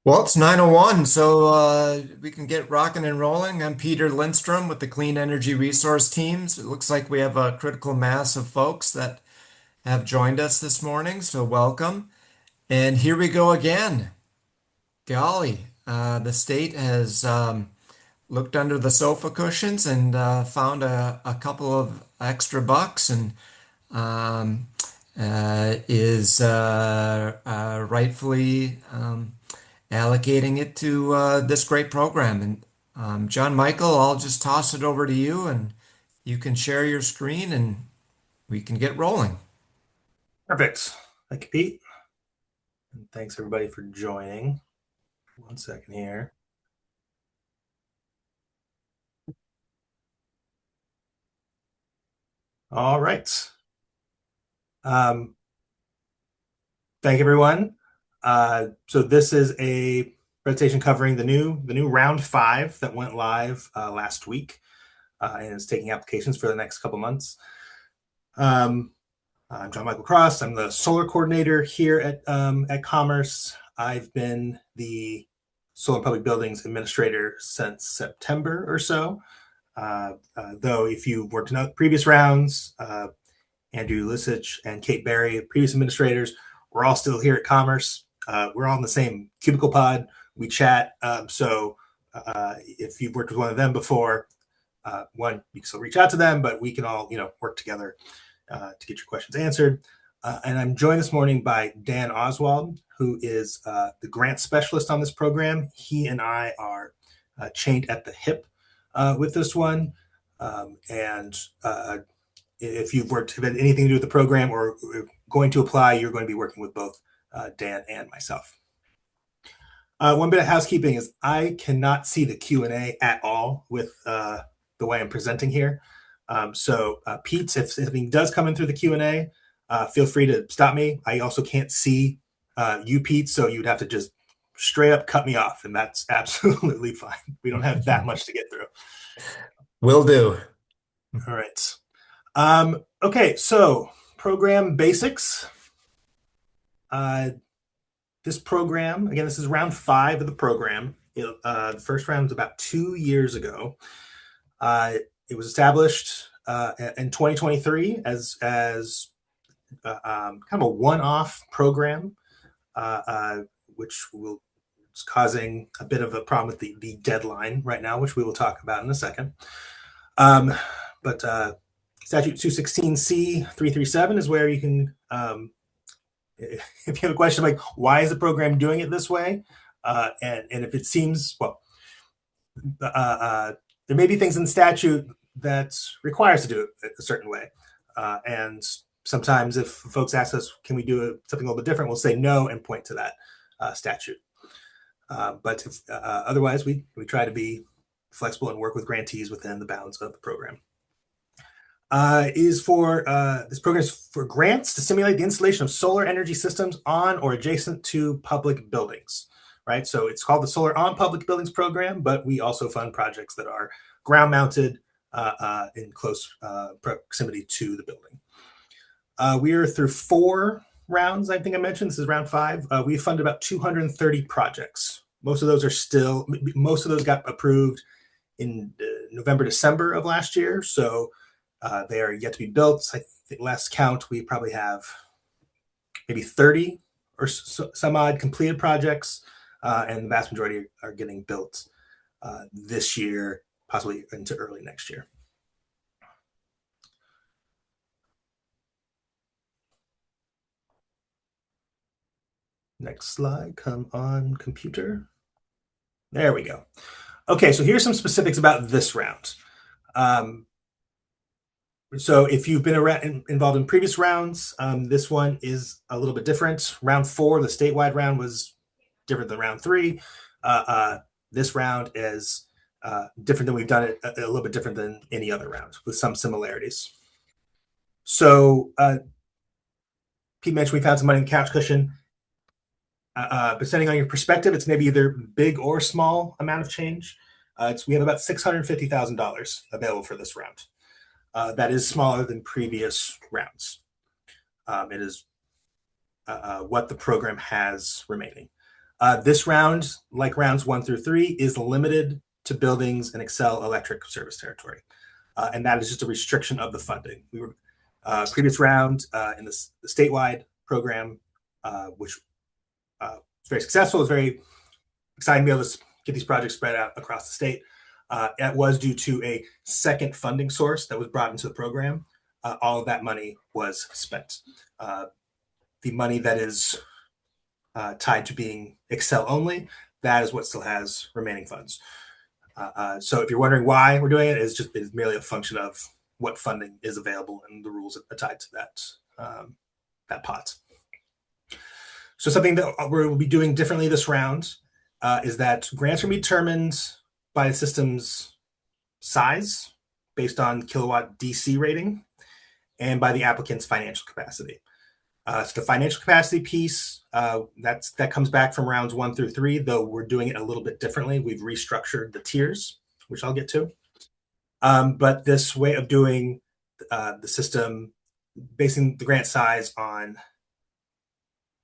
Well, it's 9:01, so we can get rocking and rolling. I'm Peter Lindstrom with the Clean Energy Resource Teams. It looks like we have a critical mass of folks that have joined us this morning, so welcome. And here we go again. Golly, the state has looked under the sofa cushions and found a couple of extra bucks and um, is rightfully allocating it to this great program. And John Michael, I'll just toss it over to you and you can share your screen and we can get rolling. Perfect. Thank you, Pete. And thanks everybody for joining. One second here. All right. Um, Thank everyone. So this is a presentation covering the new round 5 that went live last week and is taking applications for the next couple months. I'm John Michael Cross. I'm the solar coordinator here at Commerce. I've been the Solar and Public Buildings Administrator since September or so. Though if you worked in previous rounds, Andrew Lisich and Kate Berry, previous administrators, we're all still here at Commerce. We're all in the same cubicle pod. We chat. So if you've worked with one of them before, one, you can still reach out to them, but we can all, work together to get your questions answered. And I'm joined this morning by Dan Oswald, who is the grant specialist on this program. He and I are chained at the hip with this one. And if you've had anything to do with the program or going to apply, you're going to be working with both Dan and myself. One bit of housekeeping is I cannot see the Q&A at all with the way I'm presenting here. So Pete, if something does come in through the Q&A, feel free to stop me. I also can't see you, Pete, so you'd have to just straight up cut me off, and that's absolutely fine. We don't have that much to get through. Will do. All right. Okay, so program basics. This program, again, this is round 5 of the program. The first round was about 2 years ago. It was established in 2023 as kind of a one-off program, which is causing a bit of a problem with the deadline right now, which we will talk about in a second. But Statute 216C 337 is where you can, if you have a question like, why is the program doing it this way? And if it seems, well, there may be things in the statute that requires to do it a certain way. And sometimes if folks ask us, can we do something a little bit different, we'll say no and point to that statute. But otherwise, we try to be flexible and work with grantees within the bounds of the program. This program is for grants to stimulate the installation of solar energy systems on or adjacent to public buildings, right? So it's called the Solar on Public Buildings Program, but we also fund projects that are ground mounted in close proximity to the building. We are through 4 rounds, I think I mentioned. This is round 5. We funded about 230 projects. Most of those got approved in November, December of last year. So they are yet to be built. I think last count, we probably have maybe 30 or some odd completed projects, and the vast majority are getting built this year, possibly into early next year. Next slide, come on, computer. There we go. Okay, so here's some specifics about this round. So if you've been involved in previous rounds, this one is a little bit different. Round 4, the statewide round, was different than round 3. This round is different than we've done it, a little bit different than any other round, with some similarities. So Pete mentioned we found some money in the couch cushion. But depending on your perspective, it's maybe either big or small amount of change. We have about $650,000 available for this round. That is smaller than previous rounds. It is what the program has remaining. This round, like rounds 1 through 3, is limited to buildings in Xcel Electric service territory. And that is just a restriction of the funding. We were previous round in the statewide program, which was very successful. It was very exciting to be able to get these projects spread out across the state. That was due to a second funding source that was brought into the program. All of that money was spent. The money that is tied to being Xcel only, that is what still has remaining funds. So if you're wondering why we're doing it, it's merely a function of what funding is available and the rules tied to that pot. So something that we'll be doing differently this round is that grants are determined by the system's size based on kilowatt DC rating and by the applicant's financial capacity. So the financial capacity piece, that comes back from rounds 1 through 3, though we're doing it a little bit differently. We've restructured the tiers, which I'll get to. But this way of doing the system, basing the grant size on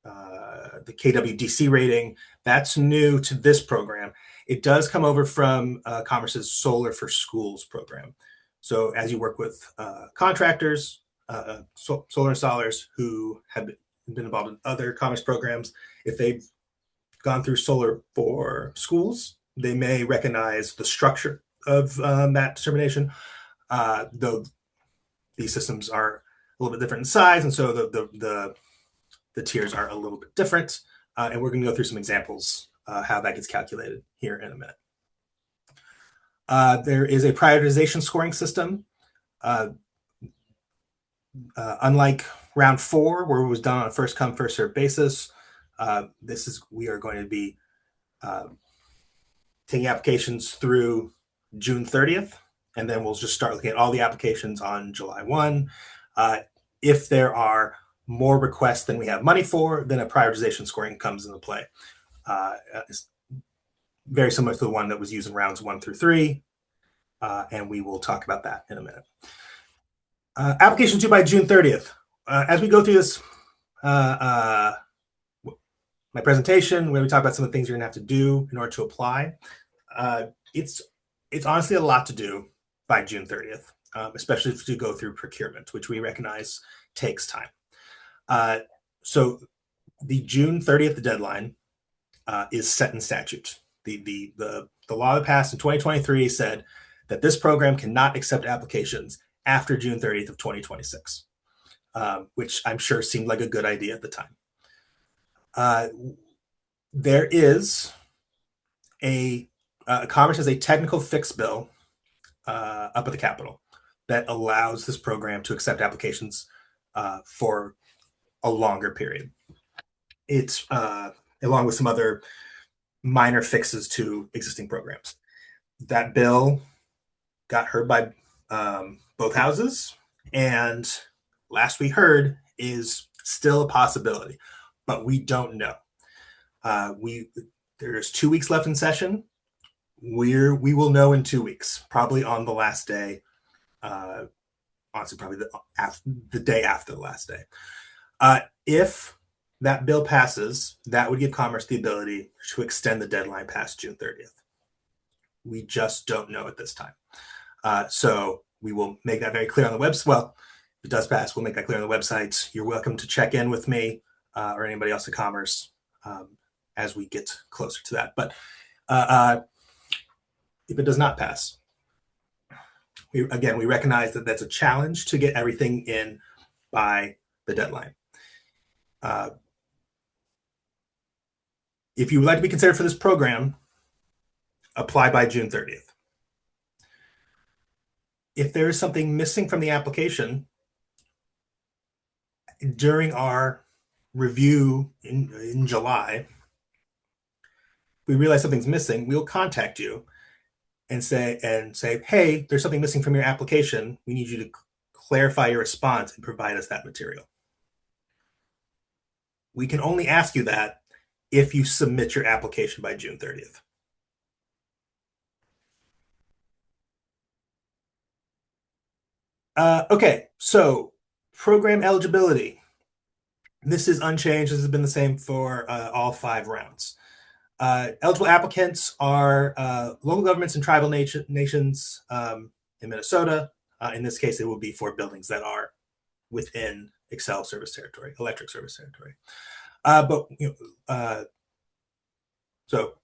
the KWDC rating, that's new to this program. It does come over from Commerce's Solar for Schools program. So as you work with contractors, solar installers who have been involved in other Commerce programs, if they've gone through Solar for Schools, they may recognize the structure of that determination, though these systems are a little bit different in size, and so the tiers are a little bit different. And we're going to go through some examples how that gets calculated here in a minute. There is a prioritization scoring system. Unlike round 4, where it was done on a first come, first served basis, we are going to be taking applications through June 30th, and then we'll just start looking at all the applications on July 1. If there are more requests than we have money for, then a prioritization scoring comes into play. It's very similar to the one that was used in rounds 1 through 3, and we will talk about that in a minute. Applications due by June 30th. As we go through this, my presentation, where we talk about some of the things you're going to have to do in order to apply, it's honestly a lot to do by June 30th, especially if you go through procurement, which we recognize takes time. So the June 30th deadline is set in statute. The law that passed in 2023 said that this program cannot accept applications after June 30th of 2026, which I'm sure seemed like a good idea at the time. There is Commerce has a technical fix bill up at the Capitol that allows this program to accept applications for a longer period. It's along with some other minor fixes to existing programs. That bill got heard by both houses, and last we heard is still a possibility, but we don't know. There's 2 weeks left in session. We will know in 2 weeks, probably on the last day. Honestly, probably the day after the last day. If that bill passes, that would give Commerce the ability to extend the deadline past June 30th. We just don't know at this time. So we will make that very clear on the website. Well, if it does pass, we'll make that clear on the website. You're welcome to check in with me or anybody else at Commerce as we get closer to that. But if it does not pass, we recognize that that's a challenge to get everything in by the deadline. If you would like to be considered for this program, apply by June 30th. If there is something missing from the application during our review in July, we realize something's missing, we'll contact you and say, hey, there's something missing from your application. We need you to clarify your response and provide us that material. We can only ask you that if you submit your application by June 30th. Okay, so program eligibility. This is unchanged. This has been the same for all 5 rounds. Eligible applicants are local governments and tribal nations in Minnesota. In this case, it will be for buildings that are within Xcel service territory, electric service territory. But so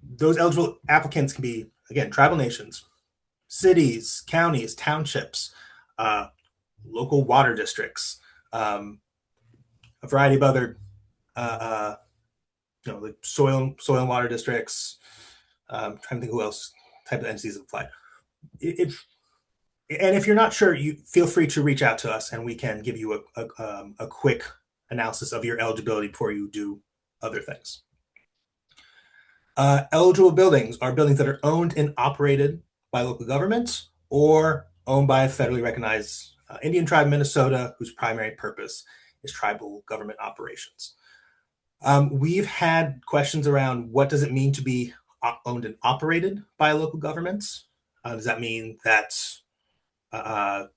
those eligible applicants can be, again, tribal nations, cities, counties, townships, local water districts, a variety of other, like soil and water districts. Trying to think who else type of entities have applied. If you're not sure, you feel free to reach out to us, and we can give you a quick analysis of your eligibility before you do other things. Eligible buildings are buildings that are owned and operated by local governments or owned by a federally recognized Indian tribe in Minnesota whose primary purpose is tribal government operations. We've had questions around what does it mean to be owned and operated by local governments? Does that mean that a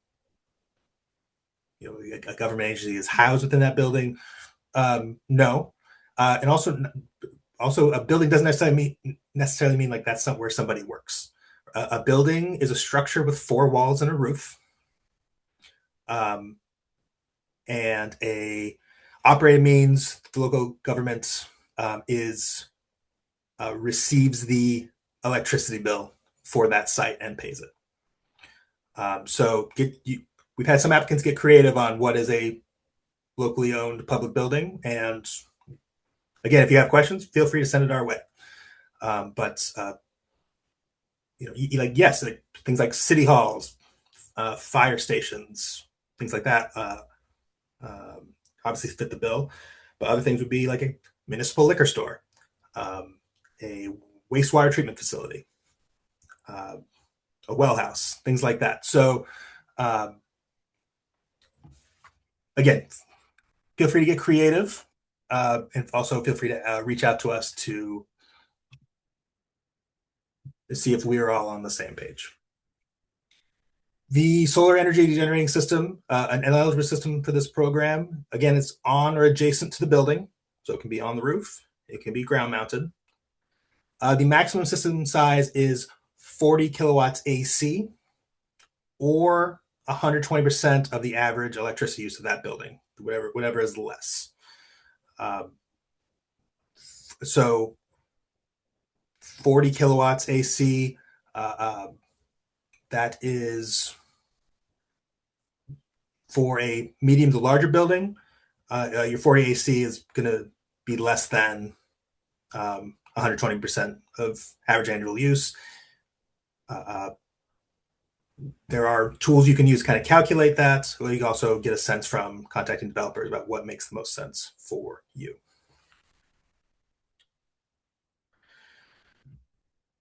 government agency is housed within that building? No. And also a building doesn't necessarily mean like that's not where somebody works. A building is a structure with 4 walls and a roof. And a operated means the local government receives the electricity bill for that site and pays it. We've had some applicants get creative on what is a locally owned public building, and again, if you have questions, feel free to send it our way. Yes, like things like city halls, fire stations, things like that, obviously fit the bill. But other things would be like a municipal liquor store, a wastewater treatment facility, a well house, things like that. So, again, feel free to get creative, and also feel free to reach out to us to see if we are all on the same page. The solar energy generating system, an eligible system for this program, again, it's on or adjacent to the building, so it can be on the roof, it can be ground mounted. The maximum system size is 40 kilowatts AC, or 120% of the average electricity use of that building, whatever is less. So 40 kilowatts AC, that is for a medium to larger building. Your 40 AC is going to be less than 120% of average annual use. There are tools you can use to kind of calculate that. Or you can also get a sense from contacting developers about what makes the most sense for you.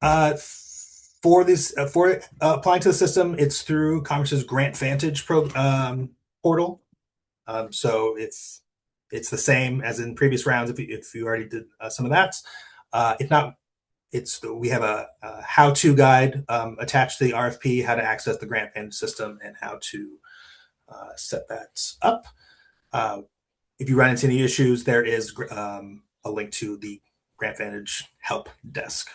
For applying to the system, it's through Commerce's Grant Vantage portal. So it's the same as in previous rounds if you already did some of that. If not, we have a how-to guide attached to the RFP, how to access the Grant Vantage system and how to set that up. If you run into any issues, there is a link to the Grant Vantage help desk.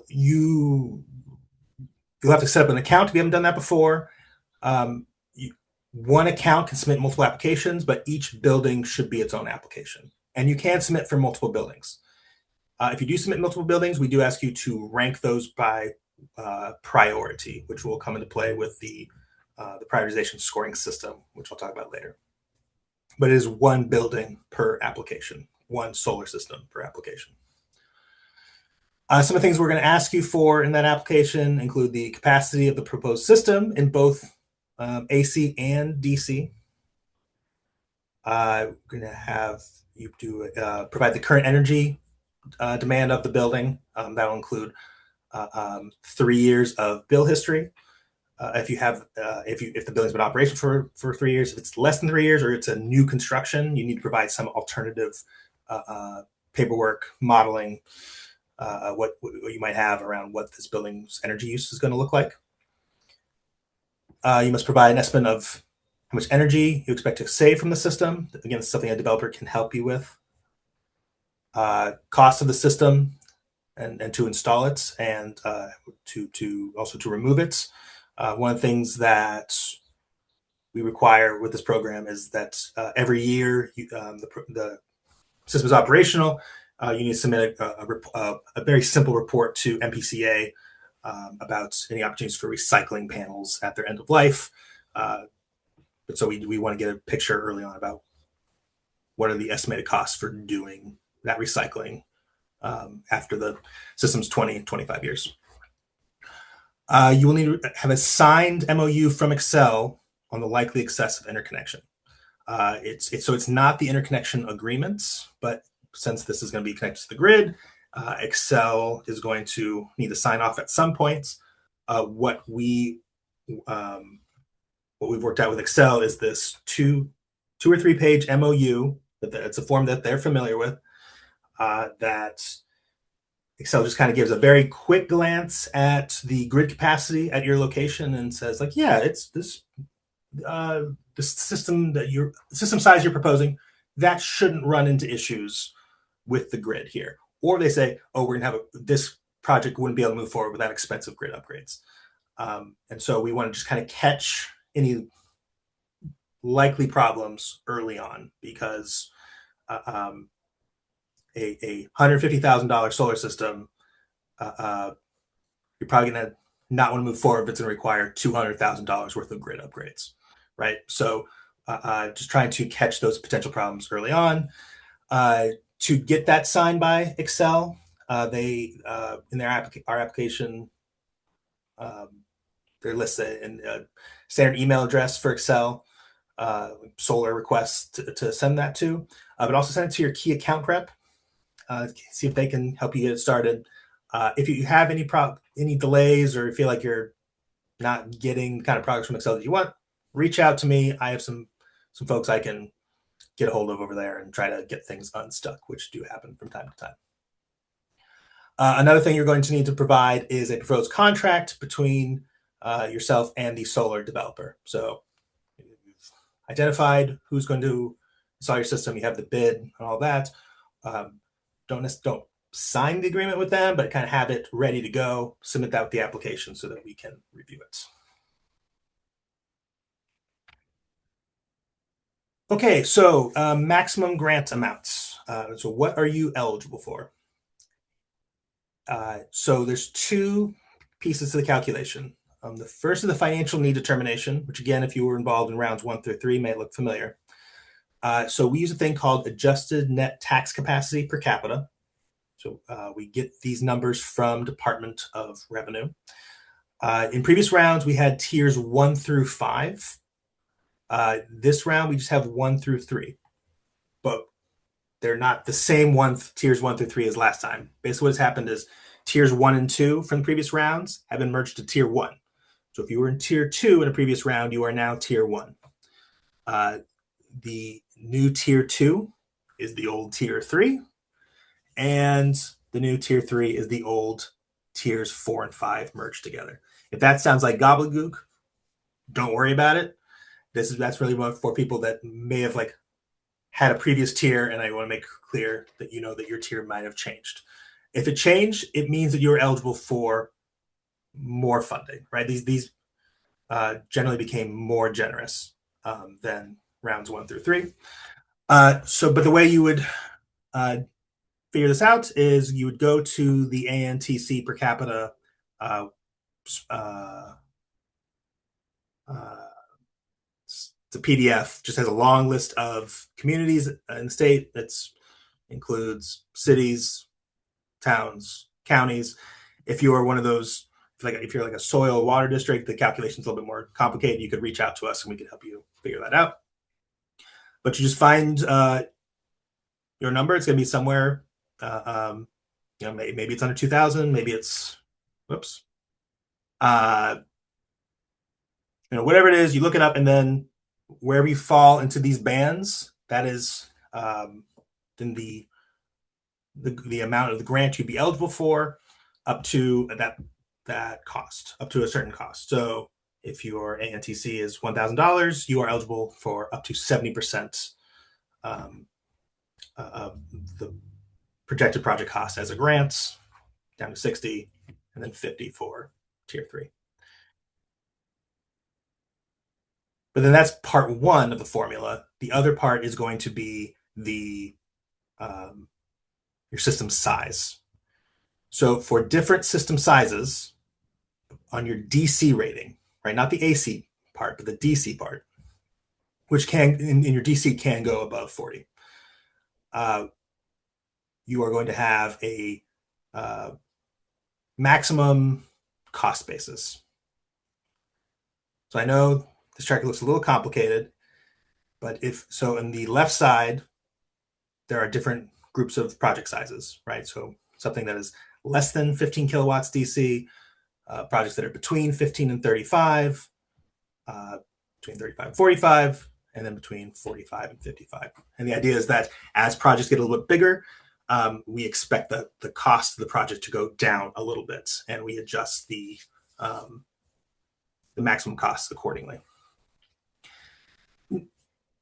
You'll have to set up an account if you haven't done that before. One account can submit multiple applications, but each building should be its own application. And you can submit for multiple buildings. If you do submit multiple buildings, we do ask you to rank those by priority, which will come into play with the prioritization scoring system, which I'll talk about later. But it is one building per application, one solar system per application. Some of the things we're going to ask you for in that application include the capacity of the proposed system in both AC and DC. We're going to have you provide the current energy demand of the building. That will include 3 years of bill history. If the building's been in operation for 3 years, if it's less than 3 years or it's a new construction, you need to provide some alternative paperwork modeling what you might have around what this building's energy use is going to look like. You must provide an estimate of how much energy you expect to save from the system. Again, it's something a developer can help you with. cost of the system and to install it and to also to remove it. One of the things that we require with this program is that every year the system is operational. You need to submit a very simple report to MPCA about any opportunities for recycling panels at their end of life. But so we want to get a picture early on about what are the estimated costs for doing that recycling after the system's 25 years. You will need to have a signed MOU from Xcel on the likely excessive interconnection. It's not the interconnection agreements, but since this is going to be connected to the grid, Xcel is going to need to sign off at some points. What we've worked out with Xcel is this two or three page MOU. It's a form that they're familiar with. That Xcel just kind of gives a very quick glance at the grid capacity at your location and says, like, yeah, it's this the system size you're proposing that shouldn't run into issues with the grid here. Or they say, oh, we're gonna have this project wouldn't be able to move forward without expensive grid upgrades. And so we want to just kind of catch any likely problems early on because a $150,000 solar system, you're probably going to not want to move forward if it's going to require $200,000 worth of grid upgrades, right? So just trying to catch those potential problems early on. To get that signed by Xcel, they in our application, they list a standard email address for Xcel, solar requests to send that to, but also send it to your key account rep. See if they can help you get it started. If you have any delays or feel like you're not getting the kind of progress from Xcel that you want, reach out to me. I have some folks I can get a hold of over there and try to get things unstuck, which do happen from time to time. Another thing you're going to need to provide is a proposed contract between yourself and the solar developer. So you've identified who's going to install your system. You have the bid and all that. Don't sign the agreement with them, but kind of have it ready to go. Submit that with the application so that we can review it. Okay, so maximum grant amounts. So what are you eligible for? So there's two pieces to the calculation. The first is the financial need determination, which again, if you were involved in rounds 1 through 3, may look familiar. So we use a thing called adjusted net tax capacity per capita. So we get these numbers from Department of Revenue. In previous rounds, we had tiers 1 through 5. This round, we just have 1 through 3. But they're not the same tiers 1 through 3 as last time. Basically, what has happened is tiers 1 and 2 from the previous rounds have been merged to tier 1. So if you were in tier 2 in a previous round, you are now tier 1. The new tier 2 is the old tier 3. And the new tier 3 is the old tiers 4 and 5 merged together. If that sounds like gobbledygook, don't worry about it. That's really for people that may have had a previous tier, and I want to make clear that you know that your tier might have changed. If it changed, it means that you're eligible for more funding, right? These generally became more generous than rounds 1 through 3. But the way you would figure this out is you would go to the ANTC per capita it's a PDF, just has a long list of communities in the state that includes cities, towns, counties. If you are one of those, if you're like a soil water district, the calculation's a little bit more complicated. You could reach out to us and we could help you figure that out. But you just find your number. It's going to be somewhere, maybe it's under 2,000, maybe it's, whoops. Whatever it is, you look it up, and then wherever you fall into these bands, that is then the amount of the grant you'd be eligible for up to that cost, up to a certain cost. So if your ANTC is $1,000, you are eligible for up to 70% of projected project cost as a grant, down to 60, and then 50 for tier 3. But then that's part one of the formula. The other part is going to be the your system size. So for different system sizes on your DC rating, right, not the AC part, but the DC part, which can in your DC can go above 40, you are going to have a maximum cost basis. So I know this chart looks a little complicated, but if so, in the left side, there are different groups of project sizes, right? So something that is less than 15 kilowatts DC, projects that are between 15 and 35, between 35 and 45, and then between 45 and 55. And the idea is that as projects get a little bit bigger, we expect the cost of the project to go down a little bit, and we adjust the maximum costs accordingly.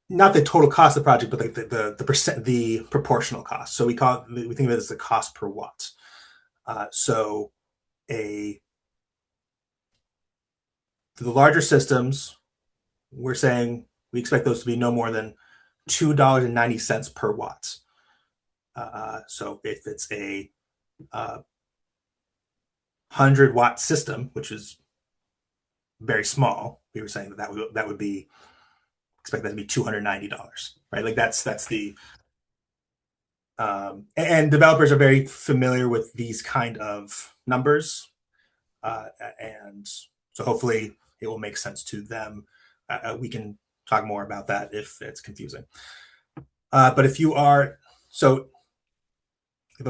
Not the total cost of the project, but the proportional cost. So we think of it as the cost per watt. So the larger systems, we're saying we expect those to be no more than $2.90 per watt. So if it's a 100-watt system, which is very small, we were saying that would be expect that to be $290, right? Like that's the and developers are very familiar with these kind of numbers, and so hopefully it will make sense to them. We can talk more about that if it's confusing. But if you are so, if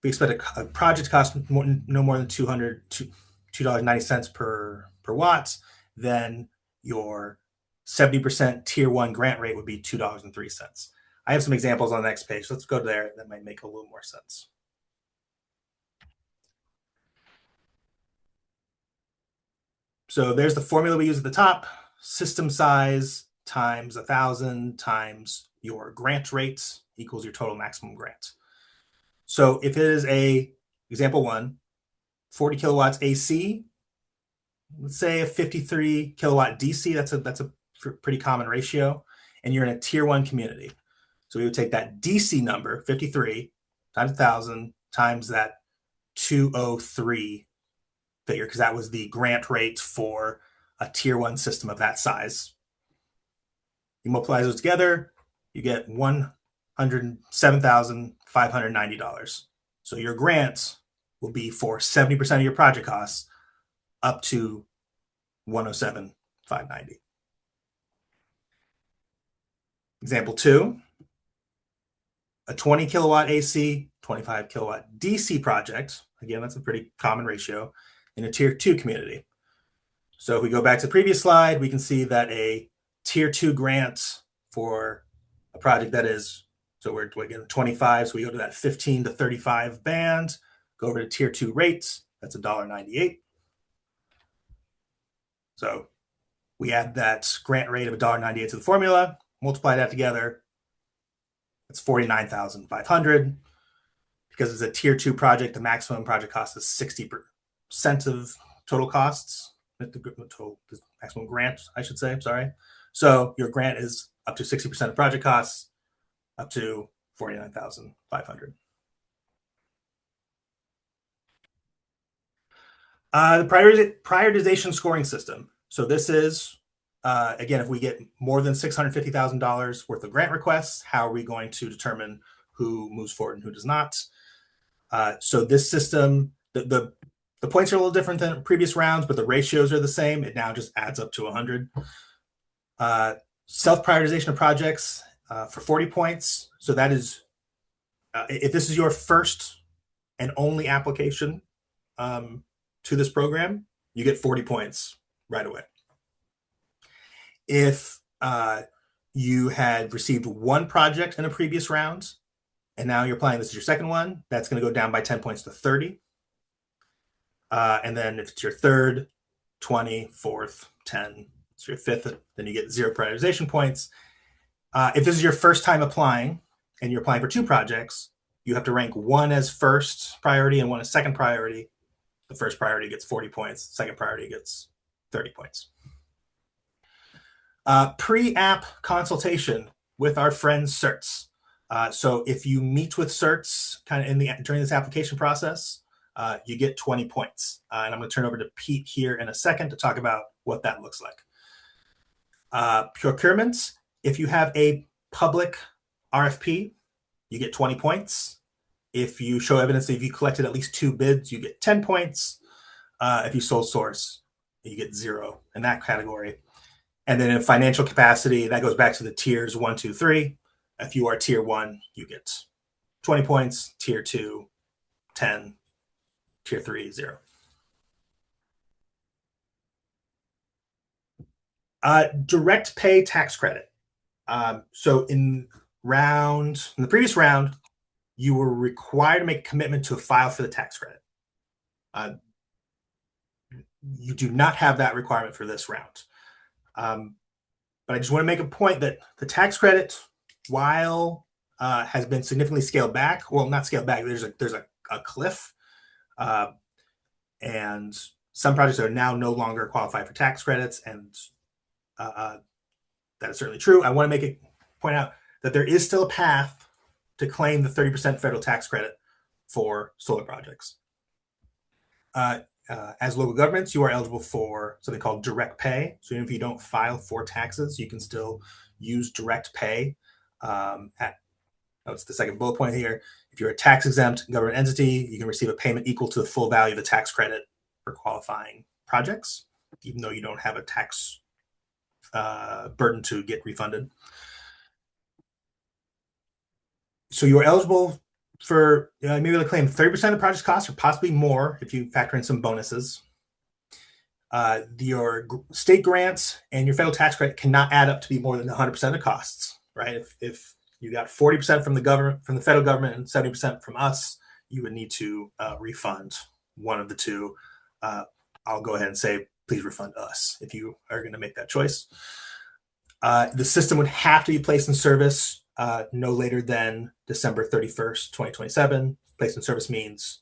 we expect a project to cost no more than $2.90 per watt, then your 70% tier 1 grant rate would be $2.03. I have some examples on the next page. Let's go there. That might make a little more sense. So there's the formula we use at the top. System size times 1,000 times your grant rate equals your total maximum grant. So if it is example 1, 40 kilowatts AC, let's say a 53 kilowatt DC, that's a pretty common ratio, and you're in a tier 1 community. So we would take that DC number, 53, times 1,000, times that 203 figure, because that was the grant rate for a tier 1 system of that size. You multiply those together, you get $107,590. So your grant will be for 70% of your project costs up to $107,590. Example 2, a 20 kilowatt AC, 25 kilowatt DC project. Again, that's a pretty common ratio in a tier 2 community. So if we go back to the previous slide, we can see that a tier 2 grant for a project that is, so we're getting 25, so we go to that 15 to 35 band, go over to tier 2 rates, that's $1.98. So we add that grant rate of $1.98 to the formula, multiply that together, it's $49,500. Because it's a tier 2 project, the maximum project cost is 60% of total costs, the maximum grant, I should say, sorry. So your grant is up to 60% of project costs, up to $49,500. The prioritization scoring system. So this is, again, if we get more than $650,000 worth of grant requests, how are we going to determine who moves forward and who does not? So this system, the points are a little different than previous rounds, but the ratios are the same. It now just adds up to 100. Self-prioritization of projects for 40 points. So that is, if this is your first and only application to this program, you get 40 points right away. If you had received one project in a previous round, and now you're applying this as your second one, that's going to go down by 10 points to 30. And then if it's your third, 20, fourth, 10, it's your fifth, then you get 0 prioritization points. If this is your first time applying and you're applying for 2 projects, You have to rank one as first priority and one as second priority. The first priority gets 40 points. Second priority gets 30 points. Pre-app consultation with our friends certs. So if you meet with certs kind of during this application process, you get 20 points. And I'm going to turn over to Pete here in a second to talk about what that looks like. Procurements, if you have a public RFP, you get 20 points. If you show evidence that you collected at least 2 bids, you get 10 points. If you sole source, you get 0 in that category. And then in financial capacity, that goes back to the tiers 1, 2, 3. If you are tier 1, you get 20 points. Tier 2, 10. Tier 3, 0. Direct pay tax credit. So in the previous round, you were required to make a commitment to file for the tax credit. You do not have that requirement for this round. But I just want to make a point that the tax credit, while has been significantly scaled back, well, not scaled back, there's a cliff, and some projects are now no longer qualified for tax credits, and that is certainly true. I want to point out that there is still a path to claim the 30% federal tax credit for solar projects. As local governments, you are eligible for something called direct pay. So even if you don't file for taxes, you can still use direct pay. It's the second bullet point here. If you're a tax exempt government entity, you can receive a payment equal to the full value of the tax credit for qualifying projects, even though you don't have a tax burden to get refunded. So you are eligible for maybe to claim 30% of the project's costs, or possibly more if you factor in some bonuses. Your state grants and your federal tax credit cannot add up to be more than 100% of the costs, right? If you got 40% from the government, from the federal government, and 70% from us, you would need to refund one of the two. I'll go ahead and say, please refund us if you are going to make that choice. The system would have to be placed in service no later than December 31st, 2027. Placed in service means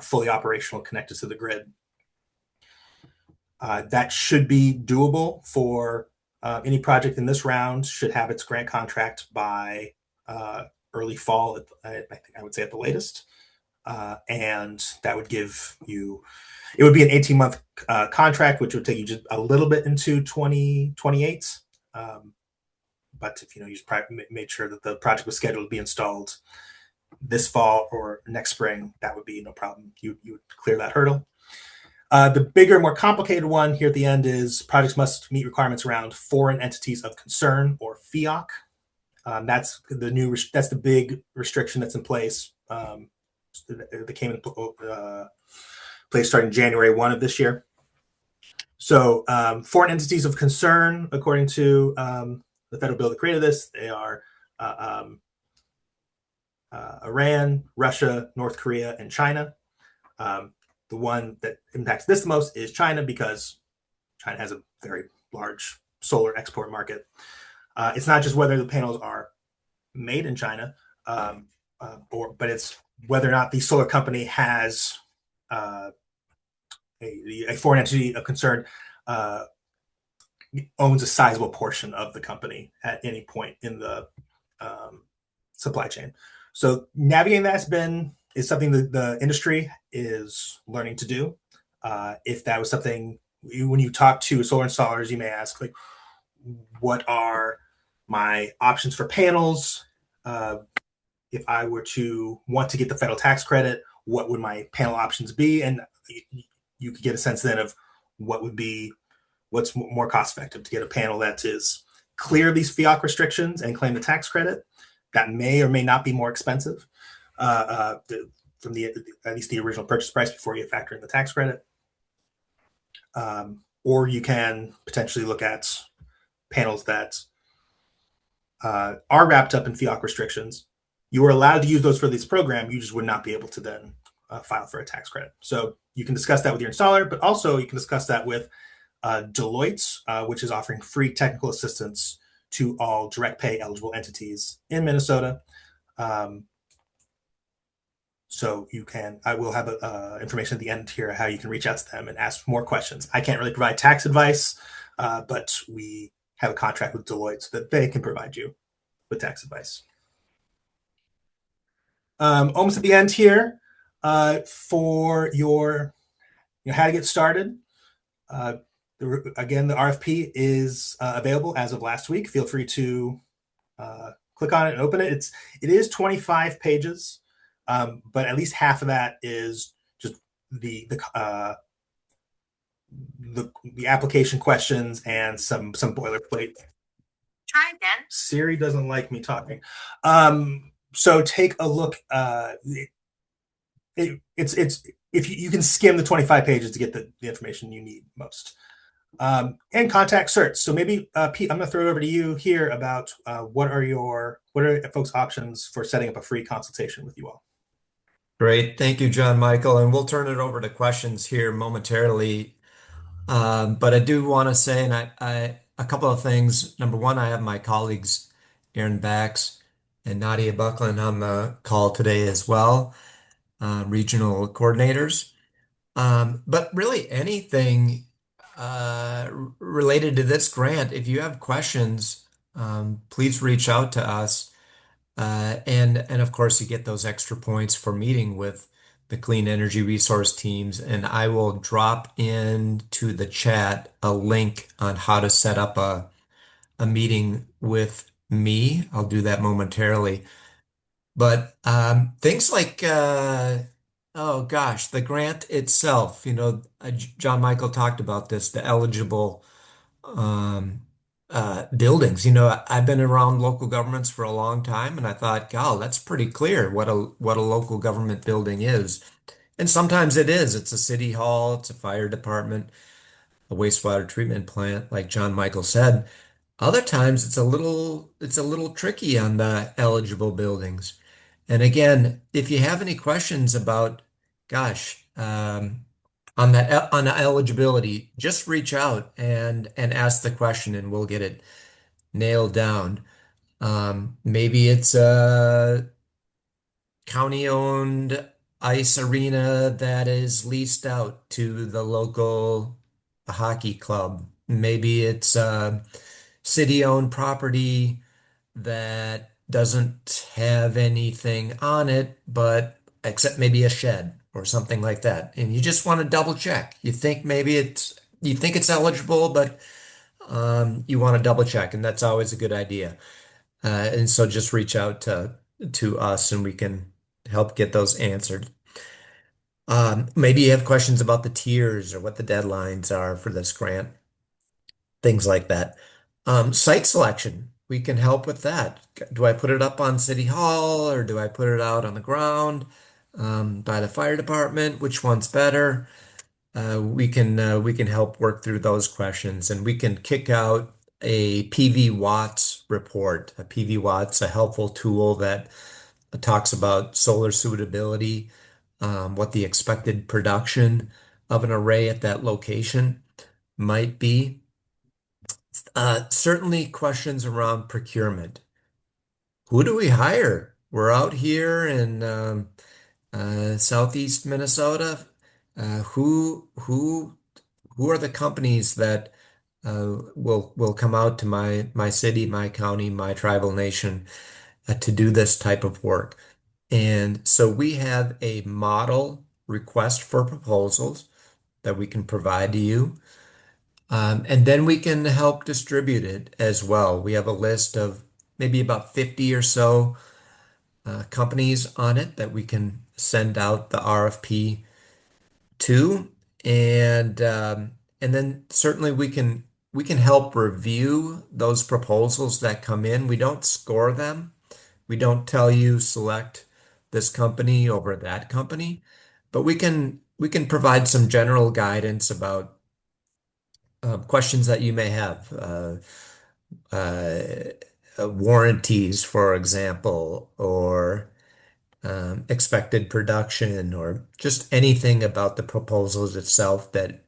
fully operational, connected to the grid. That should be doable for any project in this round. Should have its grant contract by early fall, I would say at the latest. And that would give you, it would be an 18-month contract, which would take you just a little bit into 2028. But if you just made sure that the project was scheduled to be installed this fall or next spring, that would be no problem. You would clear that hurdle. The bigger, more complicated one here at the end is projects must meet requirements around foreign entities of concern, or FEOC. That's the big restriction that's in place. That came in place starting January 1 of this year. So foreign entities of concern, according to the federal bill that created this, they are Iran, Russia, North Korea, and China. The one that impacts this the most is China, because China has a very large solar export market. It's not just whether the panels are made in China, but it's whether or not the solar company has a foreign entity of concern owns a sizable portion of the company at any point in the supply chain. So navigating that is something that the industry is learning to do. If that was something, when you talk to solar installers, you may ask, like, what are my options for panels? If I were to want to get the federal tax credit, what would my panel options be? And you could get a sense then of what's more cost effective to get a panel that is clear these FEOC restrictions and claim the tax credit. That may or may not be more expensive from at least the original purchase price before you factor in the tax credit. Or you can potentially look at panels that are wrapped up in FEOC restrictions. You are allowed to use those for this program. You just would not be able to then file for a tax credit. So you can discuss that with your installer, but also you can discuss that with Deloitte, which is offering free technical assistance to all direct pay eligible entities in Minnesota. So I will have information at the end here how you can reach out to them and ask more questions. I can't really provide tax advice, but we have a contract with Deloitte so that they can provide you with tax advice. Almost at the end here for how to get started. Uh, Again, the RFP is available as of last week. Feel free to click on it and open it. It is 25 pages, but at least half of that is just the application questions and some boilerplate. Try again. Siri doesn't like me talking. So take a look. It's if you can skim the 25 pages to get the information you need most. And contact certs. So maybe Pete, I'm going to throw it over to you here about what are folks' options for setting up a free consultation with you all. Great. Thank you, John Michael. And we'll turn it over to questions here momentarily. But I do want to say, and a couple of things. Number one, I have my colleagues, Aaron Bax and Nadia Buckland on the call today as well, regional coordinators. But really anything related to this grant, if you have questions, please reach out to us. And of course, you get those extra points for meeting with the clean energy resource teams. And I will drop into the chat a link on how to set up a meeting with me. I'll do that momentarily. But things like, oh gosh, the grant itself, John Michael talked about this, the eligible um, buildings. I've been around local governments for a long time, and I thought, God, that's pretty clear what a local government building is. And sometimes it is. It's a city hall, it's a fire department, a wastewater treatment plant, like John Michael said. Other times it's a little tricky on the eligible buildings. And again, if you have any questions about, gosh, on the eligibility, just reach out and ask the question, and we'll get it nailed down. Maybe it's a county-owned ice arena that is leased out to the local hockey club. Maybe it's a city-owned property that doesn't have anything on it, but except maybe a shed or something like that. And you just want to double check. You think it's eligible, but you want to double check, and that's always a good idea. And so just reach out to us, and we can help get those answered. Maybe you have questions about the tiers or what the deadlines are for this grant, things like that. Site selection, we can help with that. Do I put it up on City Hall or do I put it out on the ground by the fire department? Which one's better? We can help work through those questions, and we can kick out a PV Watts report. A PV Watts, a helpful tool that talks about solar suitability, what the expected production of an array at that location might be. Certainly questions around procurement. Who do we hire? We're out here in southeast Minnesota. Who are the companies that will come out to my city, my county, my tribal nation to do this type of work? And so we have a model request for proposals that we can provide to you. And then we can help distribute it as well. We have a list of maybe about 50 or so companies on it that we can send out the RFP to, and then certainly we can help review those proposals that come in. We don't score them. We don't tell you select this company over that company, but we can provide some general guidance about questions that you may have. Uh, Warranties, for example, or expected production, or just anything about the proposals itself that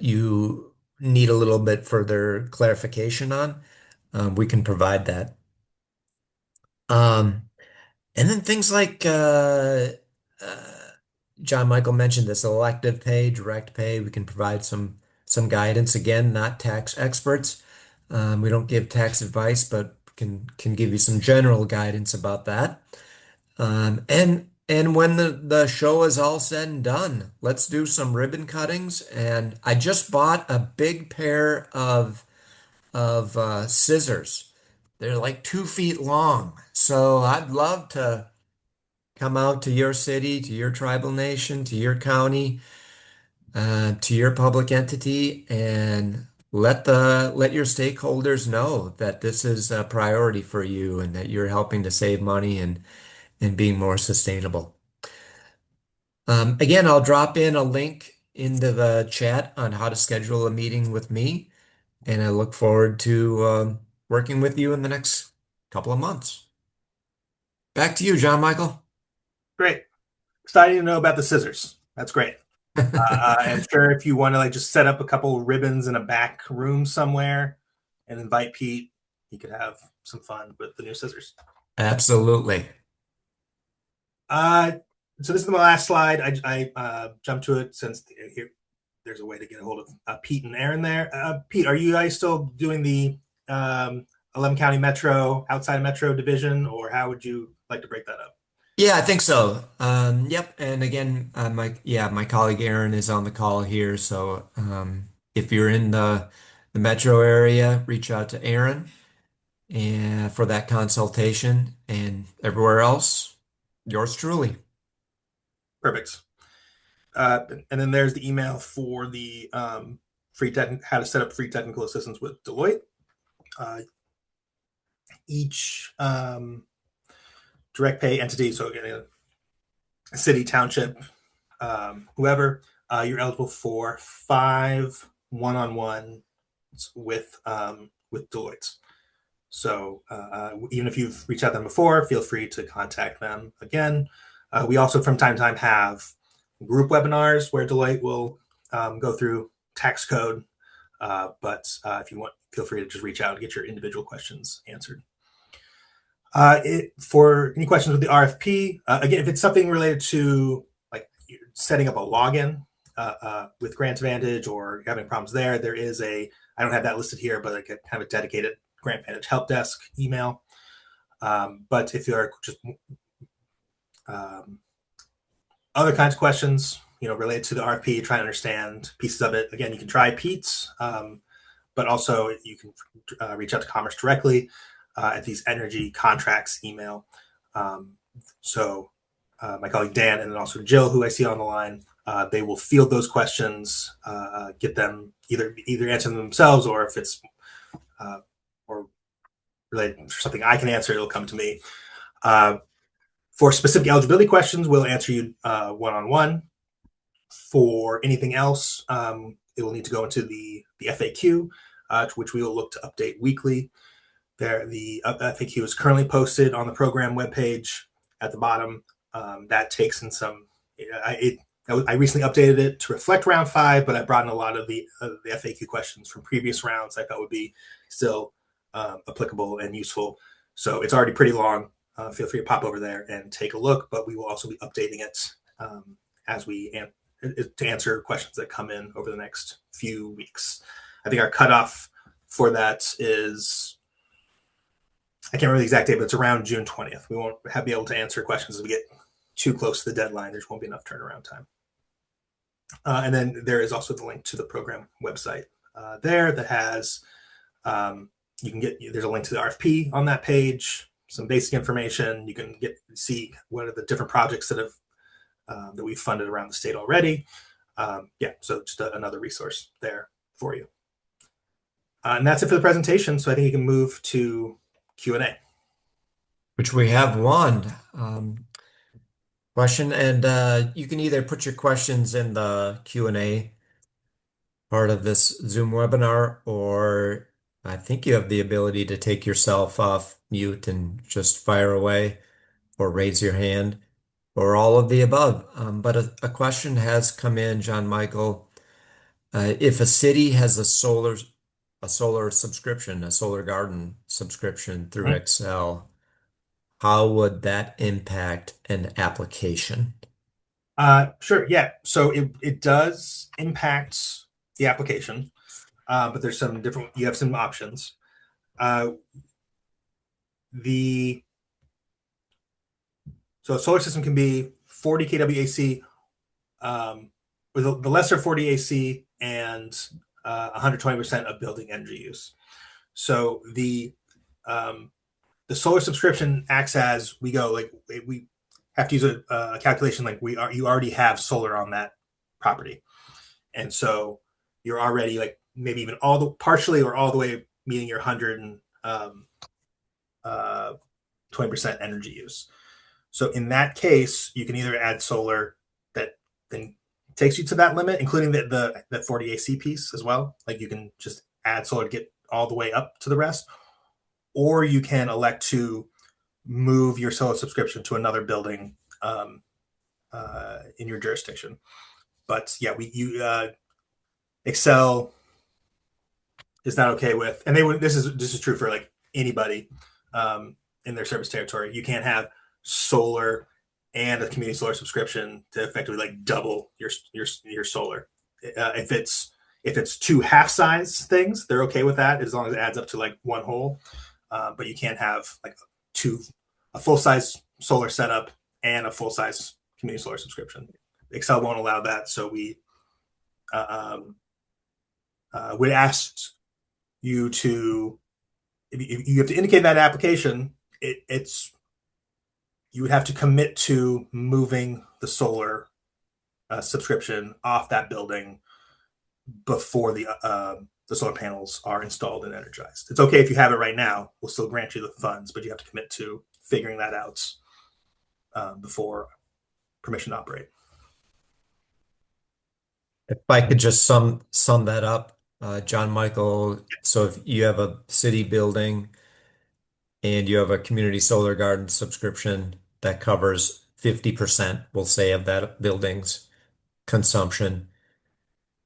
you need a little bit further clarification on. We can provide that. Um, and then things like John Michael mentioned this elective pay, direct pay. We can provide some guidance. Again, not tax experts. We don't give tax advice, but can give you some general guidance about that. And when the show is all said and done, let's do some ribbon cuttings. And I just bought a big pair of scissors. They're like 2 feet long. So I'd love to come out to your city, to your tribal nation, to your county, to your public entity, and let your stakeholders know that this is a priority for you and that you're helping to save money and being more sustainable. Again, I'll drop in a link into the chat on how to schedule a meeting with me, and I look forward to working with you in the next couple of months. Back to you, John Michael. Great. Exciting to know about the scissors. That's great. I'm sure if you want to like just set up a couple ribbons in a back room somewhere and invite Pete, he could have some fun with the new scissors. Absolutely. Uh, so this is my last slide. I jumped to it since here there's a way to get a hold of Pete and Aaron there. Pete, are you guys still doing the 11 County Metro outside Metro division, or how would you like to break that up? Yeah, I think so. Yep. And again, my colleague Aaron is on the call here. So if you're in the metro area, reach out to Aaron and for that consultation. And everywhere else, yours truly. Perfect. And then there's the email for the how to set up free technical assistance with Deloitte. Each direct pay entity, so again, a city, township, whoever, you're eligible for 5 one-on-ones with Deloitte. So even if you've reached out to them before, feel free to contact them again. We also from time to time have group webinars where Deloitte will go through tax code. But if you want, feel free to just reach out and get your individual questions answered. For any questions with the RFP, again, if it's something related to like setting up a login with GrantVantage or having problems there is I don't have that listed here, but I could have a dedicated GrantVantage help desk email. But if you're just other kinds of questions, related to the RFP, try to understand pieces of it. Again, you can try Pete's, but also you can reach out to Commerce directly at these energy contracts email. So my colleague Dan and then also Jill, who I see on the line, they will field those questions, get them either answer them themselves, or if it's or related to something I can answer, it'll come to me. For specific eligibility questions, we'll answer you one-on-one. For anything else, it will need to go into the FAQ, which we will look to update weekly. The FAQ is currently posted on the program webpage at the bottom. That takes in some. I recently updated it to reflect round 5, but I brought in a lot of the FAQ questions from previous rounds I thought would be still applicable and useful. So it's already pretty long. Feel free to pop over there and take a look, but we will also be updating it as we to answer questions that come in over the next few weeks. I think our cutoff for that is, I can't remember the exact date, but it's around June 20th. We won't be able to answer questions as we get too close to the deadline. There won't be enough turnaround time. And then there is also the link to the program website there that has, there's a link to the RFP on that page, some basic information. You can see what are the different projects that we've funded around the state already. So just another resource there for you. And that's it for the presentation. So I think you can move to Q&A. Which we have one question, and you can either put your questions in the Q&A part of this Zoom webinar, or I think you have the ability to take yourself off mute and just fire away or raise your hand or all of the above. But a question has come in, John Michael. If a city has a solar subscription, a solar garden subscription through Mhm. Xcel, how would that impact an application? Sure. Yeah. So it does impact the application, but there's some different. You have some options. Uh, the so a solar system can be 40 kW AC, with the lesser 40 AC and 120% of building energy use. So um, the solar subscription acts as we go. Like we have to use a calculation. Like you already have solar on that property, and so you're already like maybe even all the partially or all the way meeting your 20% energy use. So in that case, you can either add solar that then takes you to that limit, including the 40 AC piece as well. Like you can just add solar to get all the way up to the rest, or you can elect to move your solar subscription to another building in your jurisdiction. But yeah, we you Xcel is not okay with, and they would. This is true for like anybody in their service territory. You can't have solar and a community solar subscription to effectively like double your solar. If it's two half size things, they're okay with that as long as it adds up to like one whole. But you can't have like two a full size solar setup and a full size community solar subscription. Xcel won't allow that, so we um, would ask you to if you have to indicate that application. It's you would have to commit to moving the solar subscription off that building before the solar panels are installed and energized. It's okay if you have it right now; we'll still grant you the funds, but you have to commit to figuring that out before permission to operate. If I could just sum that up, John Michael, so if you have a city building and you have a community solar garden subscription that covers 50%, we'll say, of that building's consumption,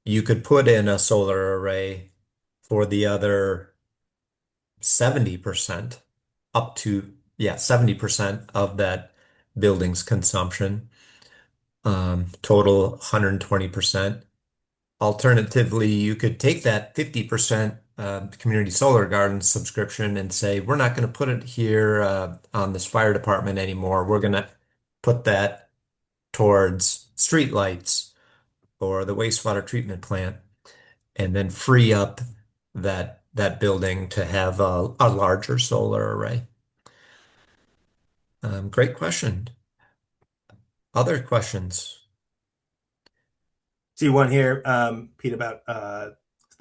you could put in a solar array for the other 70%, up to, yeah, 70% of that building's consumption, total 120%. Alternatively, you could take that 50% community solar garden subscription and say, we're not going to put it here on this fire department anymore. We're going to put that towards streetlights or the wastewater treatment plant, and then free up that building to have a larger solar array. Great question. Other questions? See one here, Pete, about the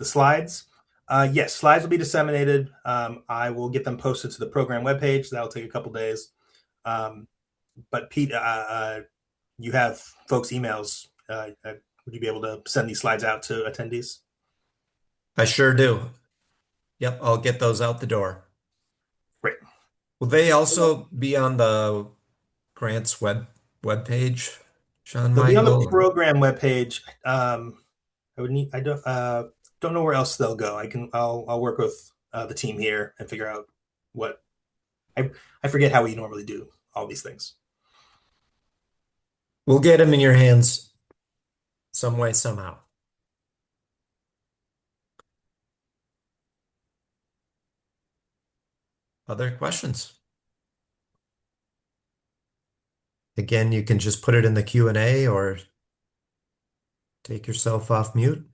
slides. Yes, slides will be disseminated. I will get them posted to the program webpage. That'll take a couple days. Um, but Pete, you have folks' emails. Would you be able to send these slides out to attendees? I sure do. Yep, I'll get those out the door. Great. Will they also be on the grants web page, Sean They'll be on the Michael? program webpage. I don't know where else they'll go. I'll work with the team here and figure out what I I forget how we normally do all these things. We'll get them in your hands some way, somehow. Other questions? Again, you can just put it in the Q&A or take yourself off mute.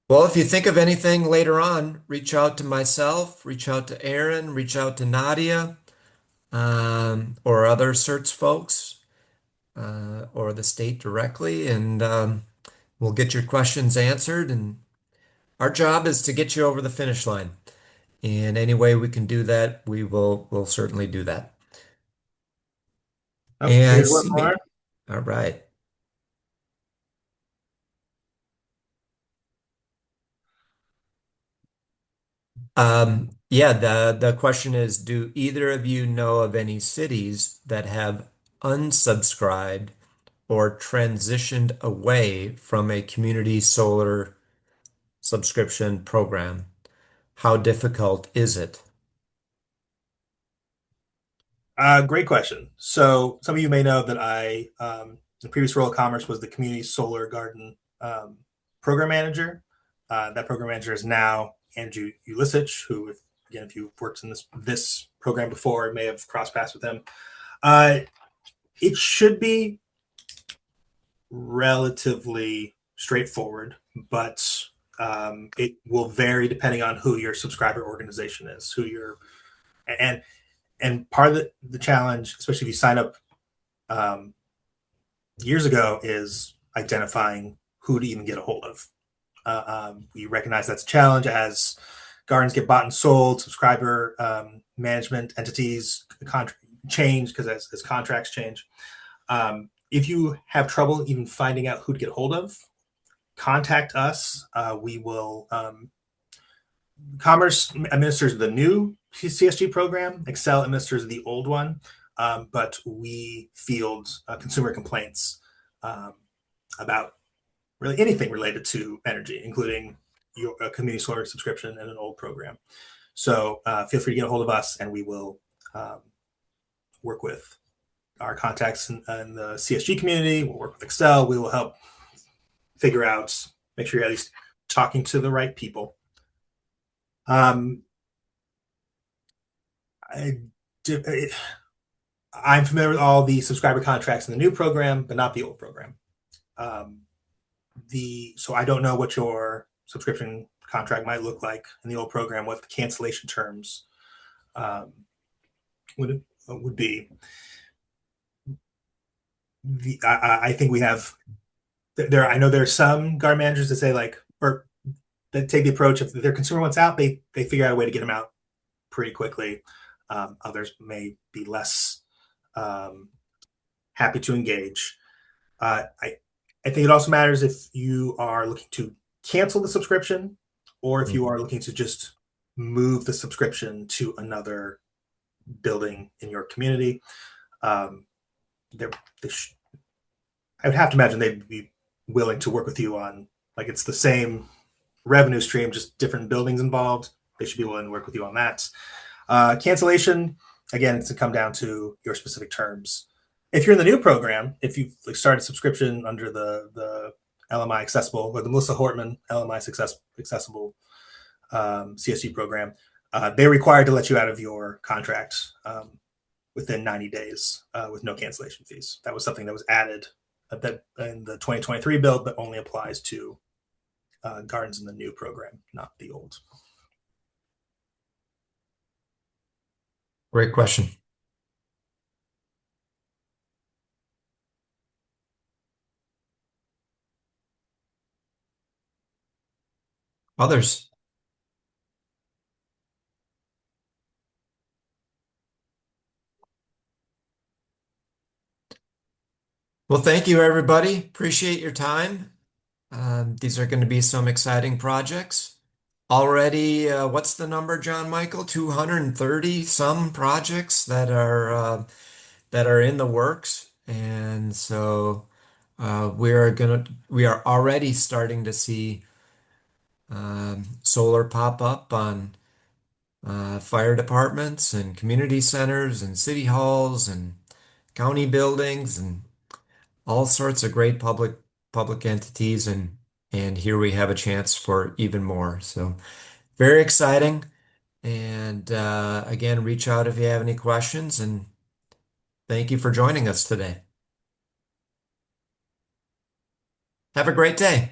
Well, if you think of anything later on, reach out to myself, reach out to Aaron, reach out to Nadia, or other certs folks, or the state directly, and we'll get your questions answered. And our job is to get you over the finish line. And any way we can do that, we'll certainly do that. Oh, And I here's one see more. me. All right. Yeah, the question is, do either of you know of any cities that have unsubscribed or transitioned away from a community solar subscription program? How difficult is it? Great question. So some of you may know that the previous role at Commerce was the community solar garden program manager. That program manager is now Andrew Ulisich, who, again, if you've worked in this program before, may have crossed paths with him. Uh, it should be relatively straightforward, but it will vary depending on who your subscriber organization is, who your and and part of the challenge, especially if you sign up um, years ago, is identifying who to even get a hold of. We recognize that's a challenge as gardens get bought and sold, subscriber management entities change because as contracts change. If you have trouble even finding out who to get a hold of, contact us. We will. Commerce administers the new CSG program. Xcel administers the old one, but we field consumer complaints um, about really anything related to energy, including your community solar subscription and an old program. So feel free to get a hold of us, and we will um, work with our contacts in the CSG community. We'll work with Xcel. We will help figure out, make sure you're at least talking to the right people. Um, I, I'm familiar with all the subscriber contracts in the new program, but not the old program. Um, so I don't know what your subscription contract might look like in the old program, what the cancellation terms um, would be. I think we have there. I know there are some guard managers that say like, or that take the approach if their consumer wants out, they figure out a way to get them out pretty quickly. Others may be less um, happy to engage. I think it also matters if you are looking to cancel the subscription or if you Mhm. are looking to just move the subscription to another building in your community. Um, they're, they I would have to imagine they'd be willing to work with you on, like, it's the same revenue stream, just different buildings involved. They should be willing to work with you on that. Cancellation, again, it's to come down to your specific terms. If you're in the new program, if you've like started subscription under the LMI Accessible or the Melissa Hortman LMI Accessible CSG program, they're required to let you out of your contract within 90 days with no cancellation fees. That was something that was added in the 2023 bill, but only applies to gardens in the new program, not the old. Great question. Others? Well, thank you, everybody. Appreciate your time. These are going to be some exciting projects. Already, what's the number, John Michael? 230 some projects that are in the works. And so we are already starting to see solar pop up on fire departments and community centers and city halls and county buildings and all sorts of great public entities and here we have a chance for even more. So very exciting. And again, reach out if you have any questions and thank you for joining us today. Have a great day.